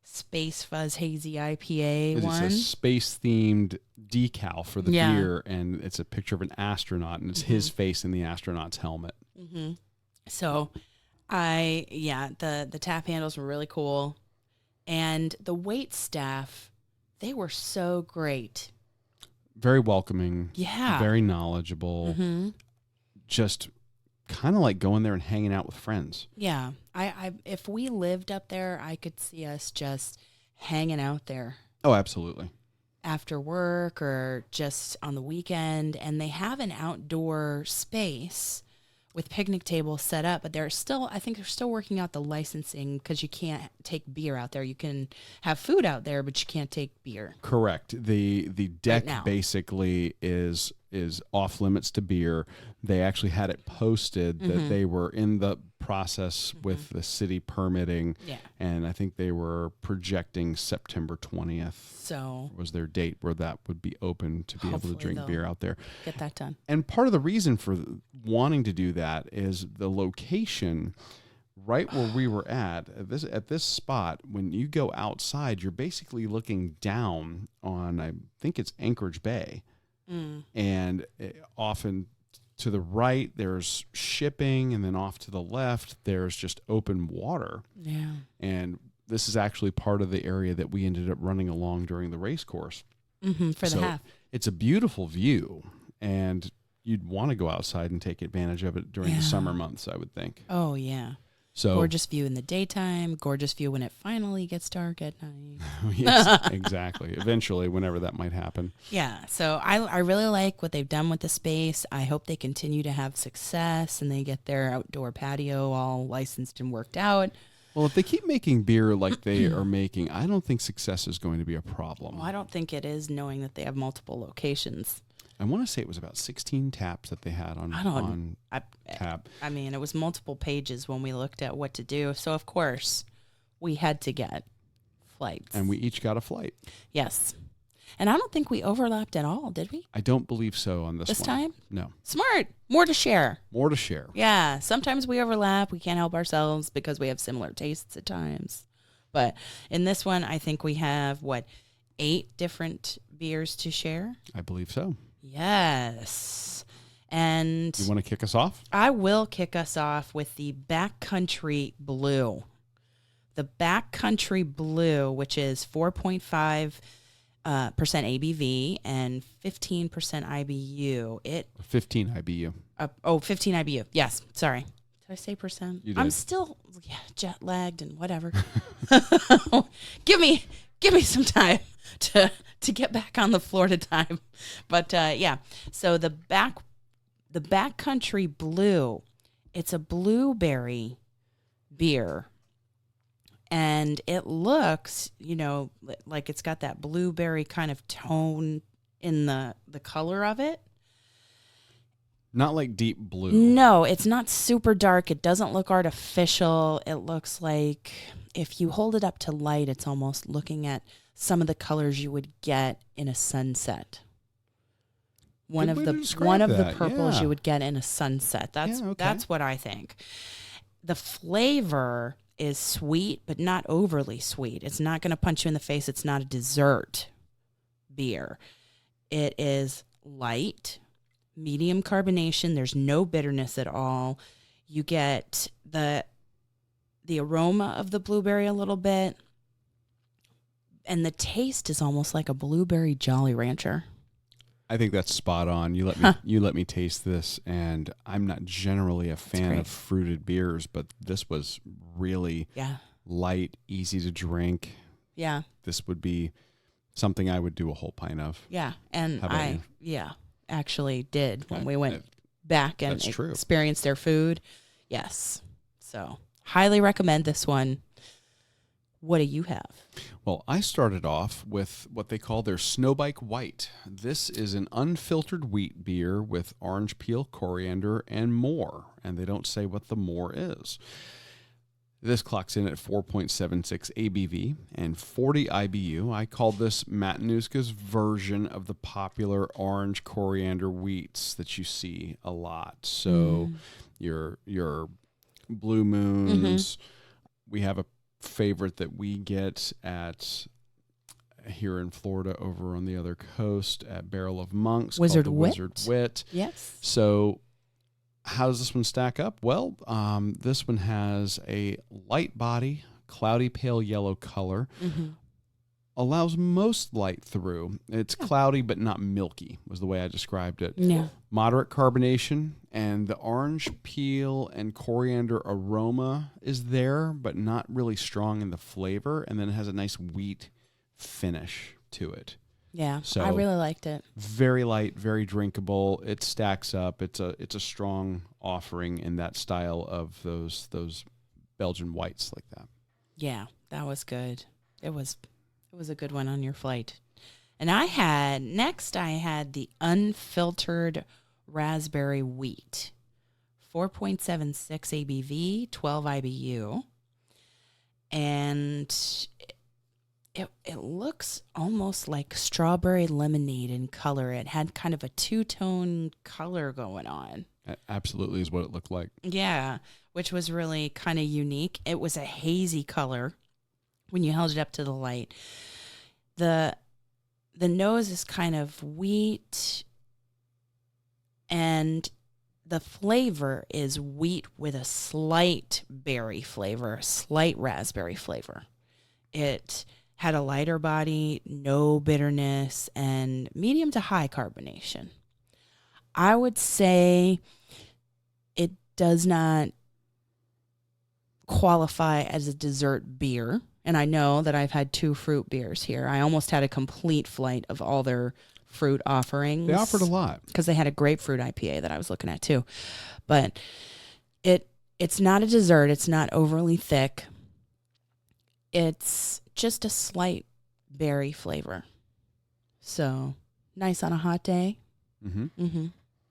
Space Fuzz Hazy IPA one. It's a space-themed decal for the beer, and it's a picture of an astronaut, and it's his face in the astronaut's helmet. Mm-hmm. So, the tap handles were really cool. And the wait staff, they were so great. Very welcoming. Yeah. Very knowledgeable. Mm-hmm. Just kind of like going there and hanging out with friends. Yeah. I if we lived up there, I could see us just hanging out there. Oh, absolutely. After work or just on the weekend. And they have an outdoor space with picnic tables set up, but I think they're still working out the licensing, because you can't take beer out there. You can have food out there, but you can't take beer. Correct. The deck basically is off limits to beer. They actually had it posted that they were in the process with the city permitting. Yeah. And I think they were projecting September 20th. So was their date where that would be open to be able to drink beer out there. Get that done. And part of the reason for wanting to do that is the location right where we were at this spot. When you go outside, you're basically looking down on, I think it's Anchorage Bay. And often to the right, there's shipping, and then off to the left, there's just open water. Yeah. And this is actually part of the area that we ended up running along during the race course. For the half. It's a beautiful view, and you'd want to go outside and take advantage of it during the summer months, I would think. Oh, yeah. So gorgeous view in the daytime, gorgeous view when it finally gets dark at night. Yes, exactly. Eventually, whenever that might happen. Yeah. So I really like what they've done with the space. I hope they continue to have success and they get their outdoor patio all licensed and worked out. Well, if they keep making beer like they are making, I don't think success is going to be a problem. Well, I don't think it is, knowing that they have multiple locations. I want to say it was about 16 taps that they had on tap. I mean, it was multiple pages when we looked at what to do. So, of course, we had to get flights. And we each got a flight. Yes. And I don't think we overlapped at all, did we? I don't believe so on this one. This time? No. Smart. More to share. More to share. Yeah. Sometimes we overlap. We can't help ourselves because we have similar tastes at times. But in this one, I think we have, 8 different beers to share? I believe so. Yes. And you want to kick us off? I will kick us off with the Backcountry Blue. The Backcountry Blue, which is 4.5% ABV and 15% IBU. 15 IBU. 15 IBU. Yes. Sorry. Did I say percent? You did. I'm still jet lagged and whatever. Give me some time to get back on the Florida time. But so the Backcountry Blue, it's a blueberry beer. And it looks, like it's got that blueberry kind of tone in the color of it. Not like deep blue. No, it's not super dark. It doesn't look artificial. It looks like, if you hold it up to light, it's almost looking at some of the colors you would get in a sunset. One of the purples you would get in a sunset. That's what I think. The flavor is sweet, but not overly sweet. It's not going to punch you in the face. It's not a dessert beer. It is light, medium carbonation. There's no bitterness at all. You get the aroma of the blueberry a little bit, And the taste is almost like a blueberry Jolly Rancher. I think that's spot on. You let me taste this, and I'm not generally a fan of fruited beers, but this was really light, easy to drink. Yeah. This would be something I would do a whole pint of. Yeah, and I actually did when we went back and experienced their food. Yes. So, highly recommend this one. What do you have? Well, I started off with what they call their Snowbike White. This is an unfiltered wheat beer with orange peel, coriander, and more. And they don't say what the more is. This clocks in at 4.76 ABV and 40 IBU. I called this Matanuska's version of the popular orange coriander wheats that you see a lot. So your Blue Moons. We have a favorite that we get at here in Florida over on the other coast at Barrel of Monks Wizard called the Wit. Wizard Wit. Yes. So how does this one stack up? Well, this one has a light body, cloudy pale yellow color, allows most light through. It's cloudy but not milky was the way I described it. Yeah. Moderate carbonation, and the orange peel and coriander aroma is there, but not really strong in the flavor, and then it has a nice wheat finish to it. Yeah, so I really liked it. Very light, very drinkable. It stacks up. It's a strong offering in that style of those Belgian whites like that. Yeah, that was good. It was a good one on your flight. And I had the unfiltered raspberry wheat, 4.76 ABV, 12 IBU, and it looks almost like strawberry lemonade in color. It had kind of a two-tone color going on. That absolutely is what it looked like. Yeah, which was really kind of unique. It was a hazy color when you held it up to the light. The nose is kind of wheat, and the flavor is wheat with a slight berry flavor, slight raspberry flavor. It had a lighter body, no bitterness, and medium to high carbonation. I would say it does not qualify as a dessert beer. And I know that I've had 2 fruit beers here. I almost had a complete flight of all their fruit offerings. They offered a lot. Because they had a grapefruit IPA that I was looking at too. But it's not a dessert. It's not overly thick. It's just a slight berry flavor. So nice on a hot day.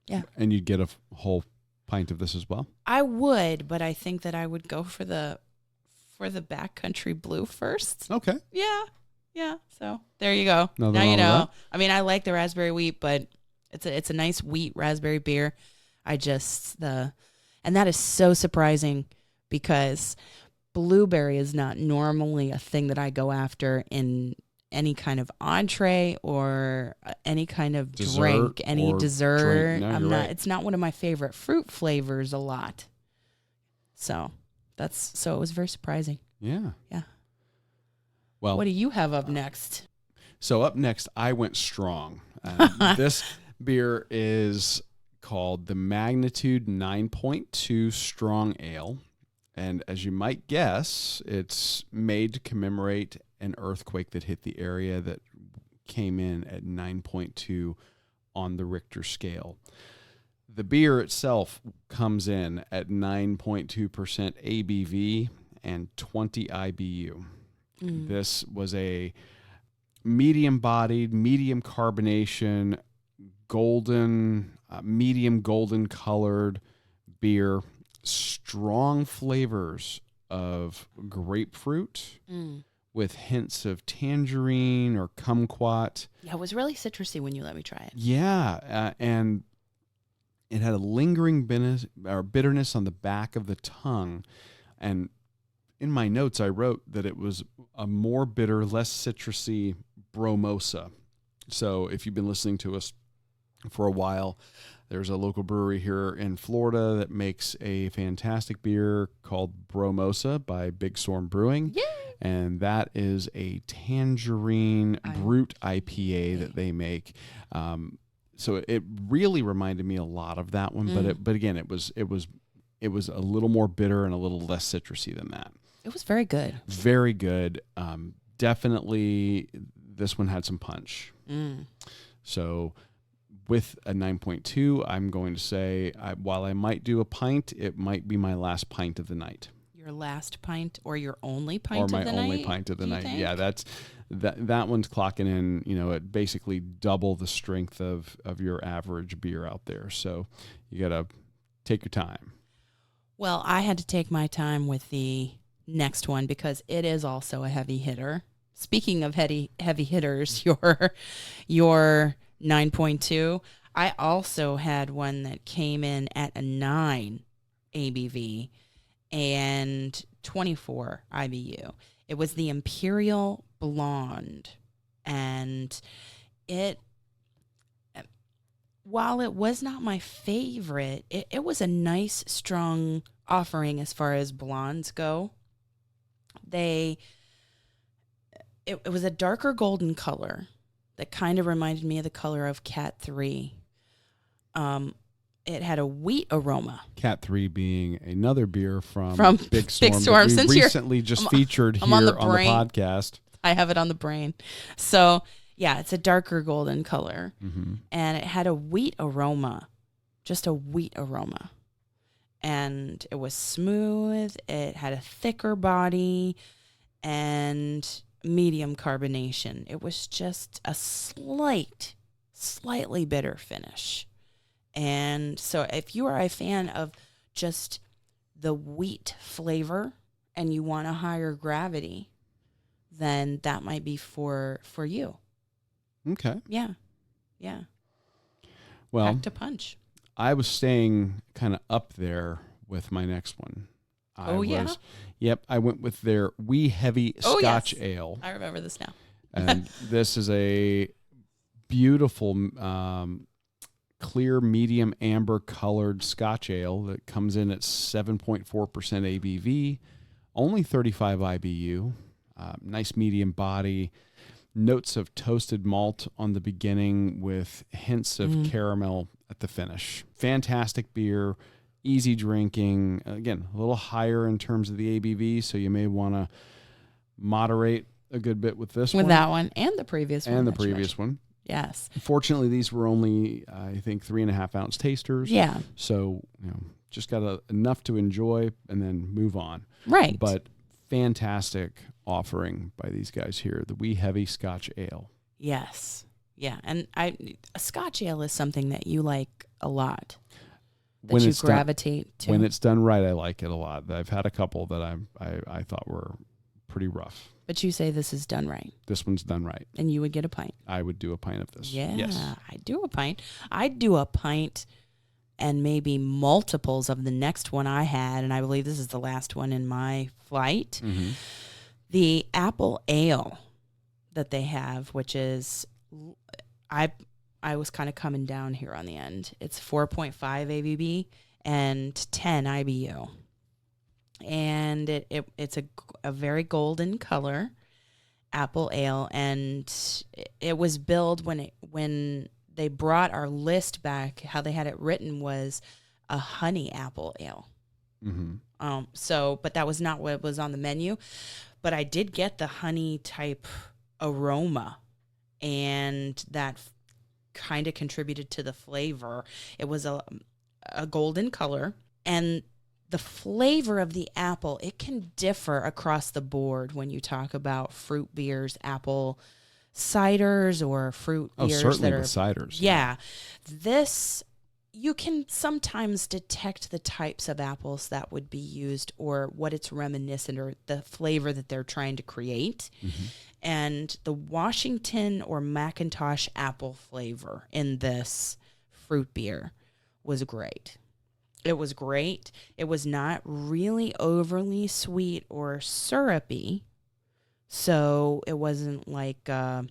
Yeah. And you'd get a whole pint of this as well? I would, but I think that I would go for the backcountry blue first. Okay. Yeah. So there you go. Nothing now you wrong with know. that. I mean, I like the raspberry wheat, but it's a nice wheat raspberry beer. And that is so surprising because blueberry is not normally a thing that I go after in any kind of entree or any kind of drink, any dessert. No, you're right. It's not one of my favorite fruit flavors a lot. So it was very surprising. Yeah. Yeah. Well, what do you have up next? So up next, I went strong. This beer is called the Magnitude 9.2 Strong Ale. And as you might guess, it's made to commemorate an earthquake that hit the area that came in at 9.2 on the Richter scale. The beer itself comes in at 9.2% ABV and 20 IBU. This was a medium-bodied, medium carbonation, medium golden colored beer. Strong flavors of grapefruit with hints of tangerine or kumquat. Yeah, it was really citrusy when you let me try it. Yeah, and it had a lingering bitterness on the back of the tongue. And in my notes, I wrote that it was a more bitter, less citrusy bromosa. So if you've been listening to us for a while. There's a local brewery here in Florida that makes a fantastic beer called Bromosa by Big Storm Brewing. Yay! And that is a tangerine brute IPA that they make. So it really reminded me a lot of that one, but again, it was a little more bitter and a little less citrusy than that. It was very good. Very good. Definitely, this one had some punch. So with a 9.2, I'm going to say, while I might do a pint, it might be my last pint of the night. Your last pint or your only pint of the night? Or my only pint of the night. Think? Yeah, that one's clocking in, at basically double the strength of your average beer out there. So you got to take your time. Well, I had to take my time with the next one because it is also a heavy hitter. Speaking of heavy hitters, your 9.2, I also had one that came in at a 9 ABV and 24 IBU. It was the Imperial Blonde, and while it was not my favorite, it was a nice, strong offering as far as blondes go. It was a darker golden color that kind of reminded me of the color of Cat 3. It had a wheat aroma. Cat 3 being another beer from Big Storm. Big Storm. That we recently just featured here on the podcast. I have it on the brain. So, yeah, it's a darker golden color. And it had a wheat aroma, just a wheat aroma. And it was smooth. It had a thicker body and medium carbonation. It was just a slightly bitter finish. And so if you are a fan of just the wheat flavor and you want a higher gravity, then that might be for you. Okay. Yeah. Well, Pack to punch. I was staying kind of up there with my next one. Yep, I went with their Wee Heavy Scotch Ale. I remember this now. And this is a beautiful clear medium amber colored Scotch ale that comes in at 7.4% ABV, only 35 IBU, nice medium body, notes of toasted malt on the beginning with hints of caramel at the finish. Fantastic beer, easy drinking. Again, a little higher in terms of the ABV, so you may want to moderate a good bit with this one. With that one and the previous one. And the previous one. Yes. Fortunately, these were only, I think, 3.5 ounce tasters. Yeah. So, just got enough to enjoy and then move on. Right. But fantastic offering by these guys here, the Wee Heavy Scotch Ale. Yes. Yeah. And a Scotch ale is something that you like a lot. That you gravitate to. When it's done right, I like it a lot. I've had a couple that I thought were pretty rough. But you say this is done right. This one's done right. And you would get a pint. I would do a pint of this. Yeah, yes. I'd do a pint. I'd do a pint and maybe multiples of the next one I had, and I believe this is the last one in my flight. The apple ale that they have, which is, I was kind of coming down here on the end. It's 4.5 ABV and 10 IBU. And it's a very golden color apple ale, and it was billed when they brought our list back. How they had it written was a honey apple ale. But that was not what was on the menu. But I did get the honey type aroma, and that kind of contributed to the flavor. It was a golden color, and the flavor of the apple, it can differ across the board when you talk about fruit beers, apple ciders, or fruit beers. Certainly that are with ciders. Yeah. This, you can sometimes detect the types of apples that would be used or what it's reminiscent or the flavor that they're trying to create. And the Washington or Macintosh apple flavor in this fruit beer was great. It was great. It was not really overly sweet or syrupy, so it wasn't like a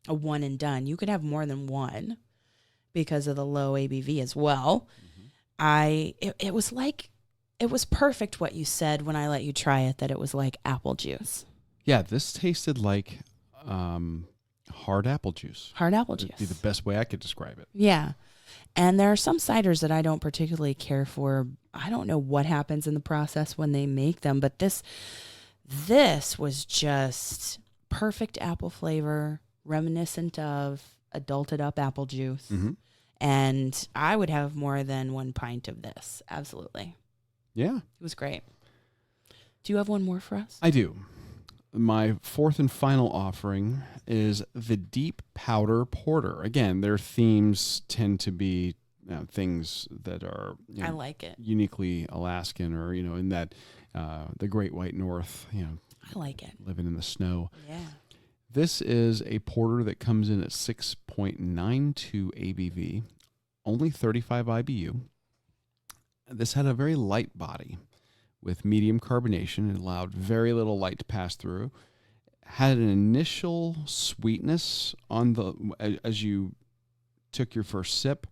one and done. You could have more than one, because of the low ABV as well. It was perfect what you said when I let you try it, that it was like apple juice. Yeah, this tasted like hard apple juice. Hard apple juice. Would be the best way I could describe it. Yeah. And there are some ciders that I don't particularly care for. I don't know what happens in the process when they make them, but this was just perfect apple flavor, reminiscent of adulted up apple juice. Mm-hmm. And I would have more than 1 pint of this. Absolutely. Yeah. It was great. Do you have one more for us? I do. My fourth and final offering is the Deep Powder Porter. Again, their themes tend to be things that are I like it. uniquely Alaskan, or in that the Great White North. I like it. Living in the snow. Yeah. This is a porter that comes in at 6.92 ABV, only 35 IBU. This had a very light body with medium carbonation. It allowed very little light to pass through. Had an initial sweetness as you took your first sip.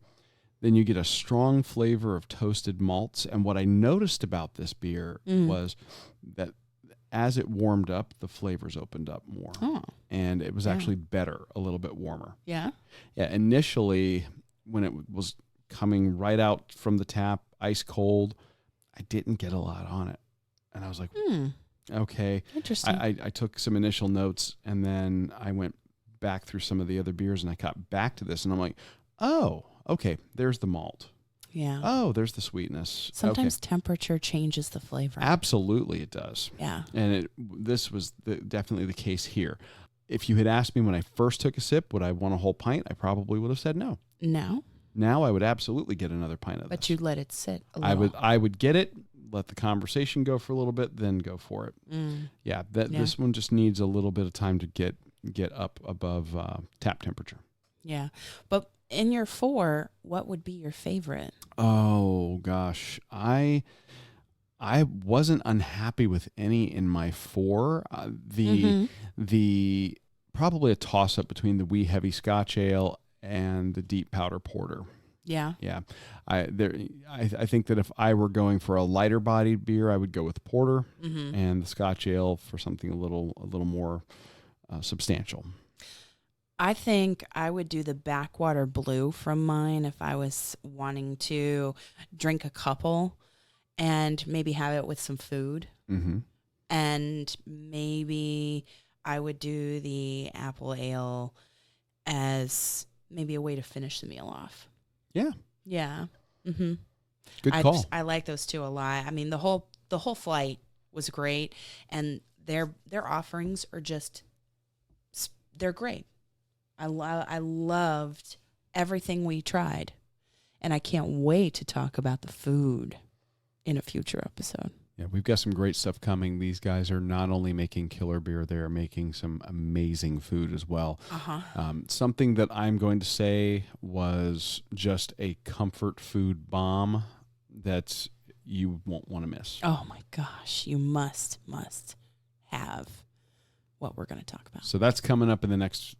Then you get a strong flavor of toasted malts. And what I noticed about this beer was that as it warmed up, the flavors opened up more. Oh. And it was actually better, a little bit warmer. Yeah? Yeah, initially, when it was coming right out from the tap, ice cold, I didn't get a lot on it. And I was like, okay. Interesting. I took some initial notes, and then I went back through some of the other beers, and I got back to this, and I'm like, oh, okay, there's the malt. Yeah. Oh, there's the sweetness. Sometimes temperature changes the flavor. Absolutely it does. Yeah. And this was definitely the case here. If you had asked me when I first took a sip, would I want a whole pint? I probably would have said no. No? Now I would absolutely get another pint of this. But you'd let it sit a little. I would get it, let the conversation go for a little bit, then go for it. Yeah, this one just needs a little bit of time to get up above tap temperature. Yeah. But in your 4, what would be your favorite? Oh gosh, I wasn't unhappy with any in my 4. The probably a toss up between the Wee Heavy Scotch Ale and the Deep Powder Porter. Yeah. Yeah. I think that if I were going for a lighter bodied beer, I would go with porter, and the Scotch Ale for something a little more substantial. I think I would do the Backwater Blue from mine if I was wanting to drink a couple and maybe have it with some food. Mm-hmm. And maybe I would do the Apple Ale as maybe a way to finish the meal off. Yeah. Yeah. Mm-hmm. Good call. I like those two a lot. I mean, the whole flight was great, and their offerings are they're great. I loved everything we tried, and I can't wait to talk about the food in a future episode. Yeah, we've got some great stuff coming. These guys are not only making killer beer, they're making some amazing food as well. Something that I'm going to say was just a comfort food bomb that you won't want to miss. Oh my gosh, you must have what we're going to talk about. So that's coming up in the next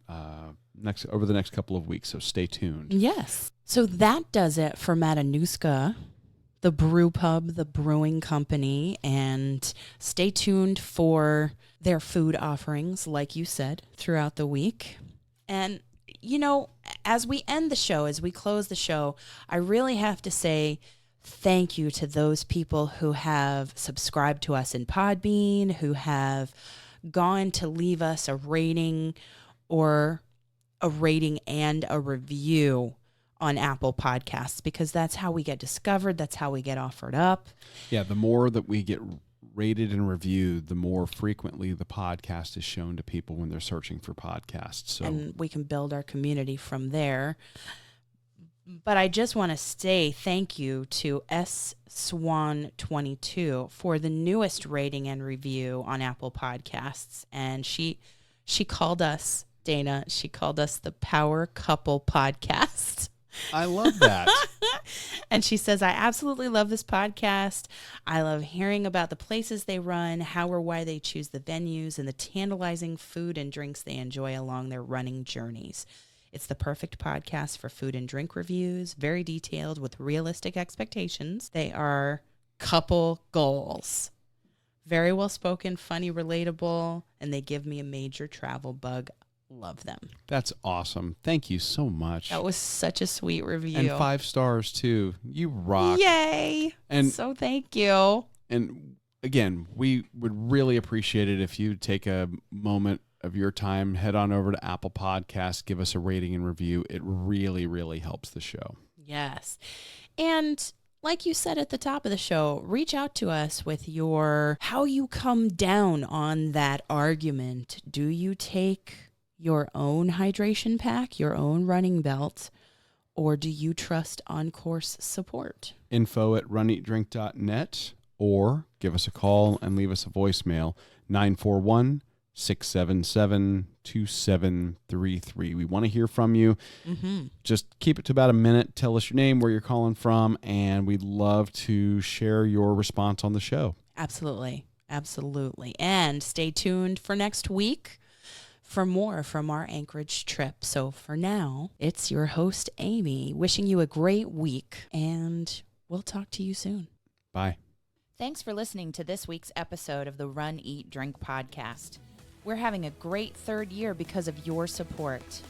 over the next couple of weeks, so stay tuned. Yes. So that does it for Matanuska, the Brewpub, the brewing company, and stay tuned for their food offerings, like you said, throughout the week. And, as we end the show, as we close the show, I really have to say thank you to those people who have subscribed to us in Podbean, who have gone to leave us a rating and a review on Apple Podcasts, because that's how we get discovered. That's how we get offered up. Yeah, the more that we get rated and reviewed, the more frequently the podcast is shown to people when they're searching for podcasts. So. And we can build our community from there. But I just want to say thank you to SSwan22 for the newest rating and review on Apple Podcasts. And she called us, Dana, she called us the Power Couple Podcast. I love that. And she says, I absolutely love this podcast. I love hearing about the places they run, how or why they choose the venues, and the tantalizing food and drinks they enjoy along their running journeys. It's the perfect podcast for food and drink reviews, very detailed with realistic expectations. They are couple goals. Very well spoken, funny, relatable, and they give me a major travel bug. Love them. That's awesome. Thank you so much. That was such a sweet review. And 5 stars too. You rock. Yay. And so thank you. And again, we would really appreciate it if you take a moment of your time, head on over to Apple Podcasts, give us a rating and review. It really, really helps the show. Yes. And like you said at the top of the show, reach out to us with how you come down on that argument. Do you take your own hydration pack, your own running belt, or do you trust on-course support? info@runeatdrink.net, or give us a call and leave us a voicemail, 941-677-2733. We want to hear from you. Just keep it to about a minute. Tell us your name, where you're calling from, and we'd love to share your response on the show. Absolutely. Absolutely. And stay tuned for next week for more from our Anchorage trip. So for now, it's your host, Amy, wishing you a great week, and we'll talk to you soon. Bye. Thanks for listening to this week's episode of the Run, Eat, Drink podcast. We're having a great 3rd year because of your support.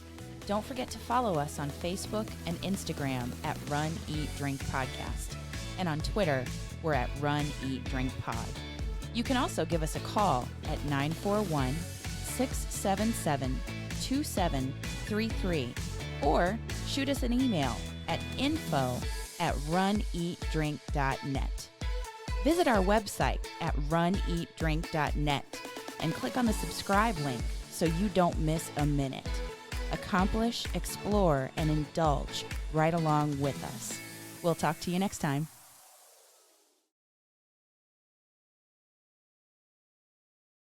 Don't forget to follow us on Facebook and Instagram at Run, Eat, Drink Podcast. And on Twitter, we're at Run, Eat, Drink Pod. You can also give us a call at 941-677-2733 or shoot us an email at info@runeatdrink.net. Visit our website at runeatdrink.net and click on the subscribe link so you don't miss a minute. Accomplish, explore, and indulge right along with us. We'll talk to you next time.